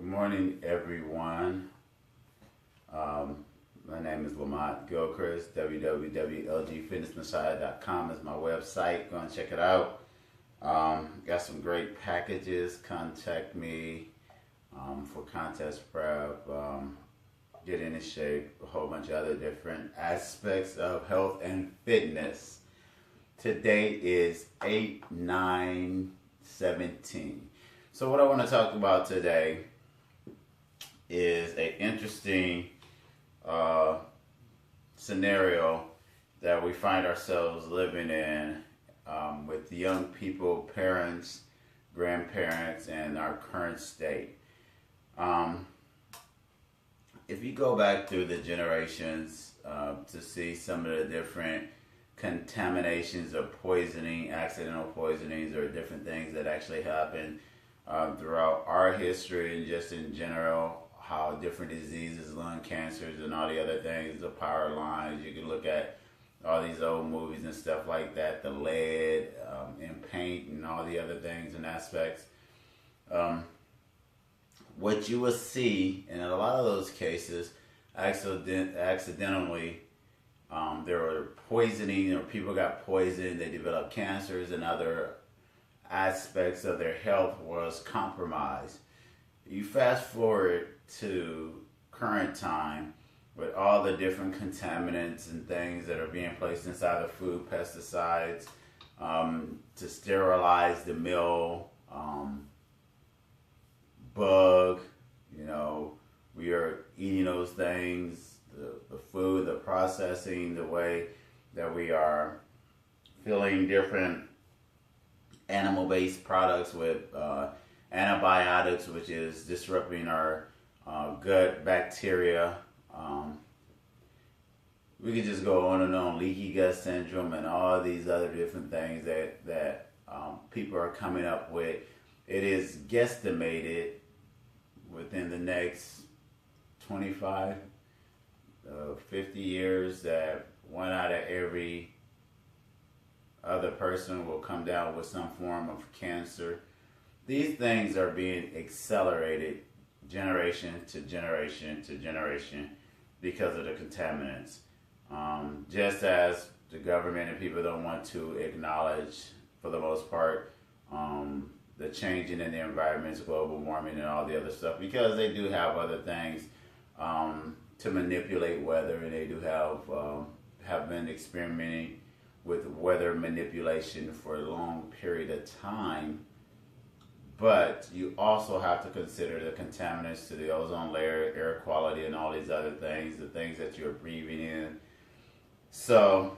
morning, everyone. My name is Lamont Gilchrist. www.L.G.Fitness-Messiah.com is my website. Go and check it out. Got some great packages. Contact me for contest prep, getting in shape, a whole bunch of other different aspects of health and fitness. Today is 8/9/17. So what I want to talk about today is an interesting scenario that we find ourselves living in with young people, parents, grandparents, and our current state. If you go back through the generations to see some of the different contaminations or poisoning, accidental poisonings, or different things that actually happen throughout our history and just in general, how different diseases, lung cancers and all the other things, the power lines, you can look at all these old movies and stuff like that, the lead in paint and all the other things and aspects. What you will see in a lot of those cases, accidentally, there were poisoning or people got poisoned, they developed cancers and other aspects of their health was compromised. You fast forward to current time with all the different contaminants and things that are being placed inside the food, pesticides, to sterilize the meal, bug, we are eating those things, the food, the processing, the way that we are filling different animal-based products with antibiotics, which is disrupting our gut bacteria. We could just go on and on, leaky gut syndrome and all these other different things that people are coming up with. It is guesstimated within the next 25, 50 years that 1 out of every other person will come down with some form of cancer. These things are being accelerated generation to generation to generation because of the contaminants. Just as the government and people don't want to acknowledge, for the most part, the changing in the environment, global warming and all the other stuff, because they do have other things to manipulate weather, and they do have been experimenting with weather manipulation for a long period of time. But you also have to consider the contaminants to the ozone layer, air quality, and all these other things, the things that you're breathing in. So,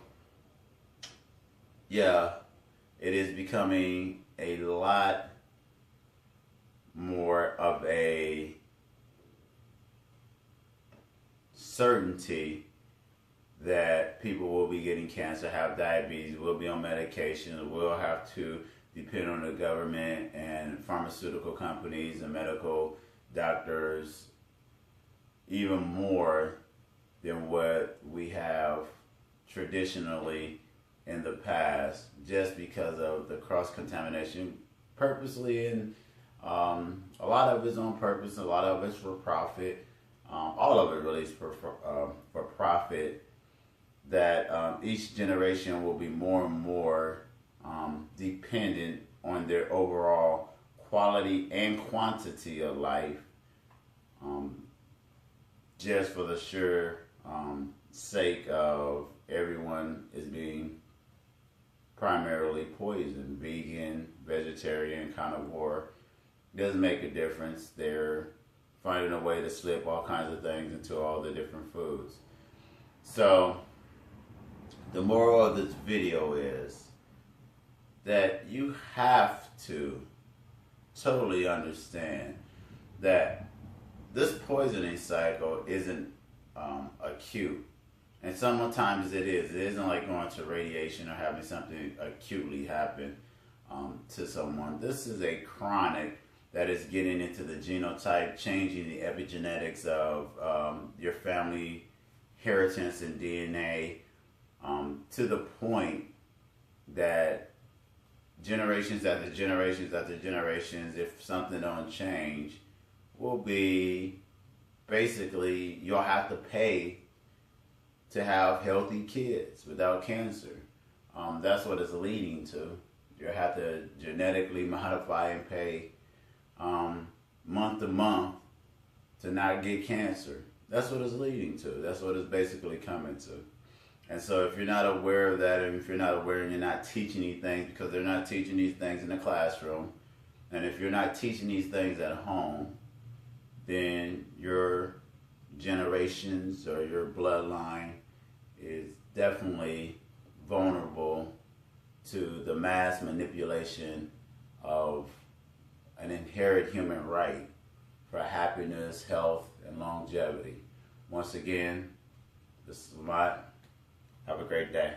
yeah, it is becoming a lot more of a certainty that people will be getting cancer, have diabetes, will be on medication, will have to depend on the government and pharmaceutical companies and medical doctors even more than what we have traditionally in the past, just because of the cross-contamination purposely, and a lot of it's on purpose, a lot of it's for profit, all of it really is for profit, that each generation will be more and more dependent on their overall quality and quantity of life, just for the sure sake of everyone is being primarily poisoned. Vegan, vegetarian, carnivore, doesn't make a difference. They're finding a way to slip all kinds of things into all the different foods. So the moral of this video is that you have to totally understand that this poisoning cycle isn't acute. And sometimes it is. It isn't like going to radiation or having something acutely happen to someone. This is a chronic that is getting into the genotype, changing the epigenetics of your family inheritance and DNA, to the point that generations after generations after generations, if something don't change, will be basically you'll have to pay to have healthy kids without cancer. That's what it's leading to. You'll have to genetically modify and pay month to month to not get cancer. That's what it's leading to. That's what it's basically coming to. And so if you're not aware of that, and if you're not aware and you're not teaching these things, because they're not teaching these things in the classroom, and if you're not teaching these things at home, then your generations or your bloodline is definitely vulnerable to the mass manipulation of an inherent human right for happiness, health, and longevity. Once again, this is Lamont. Have a great day.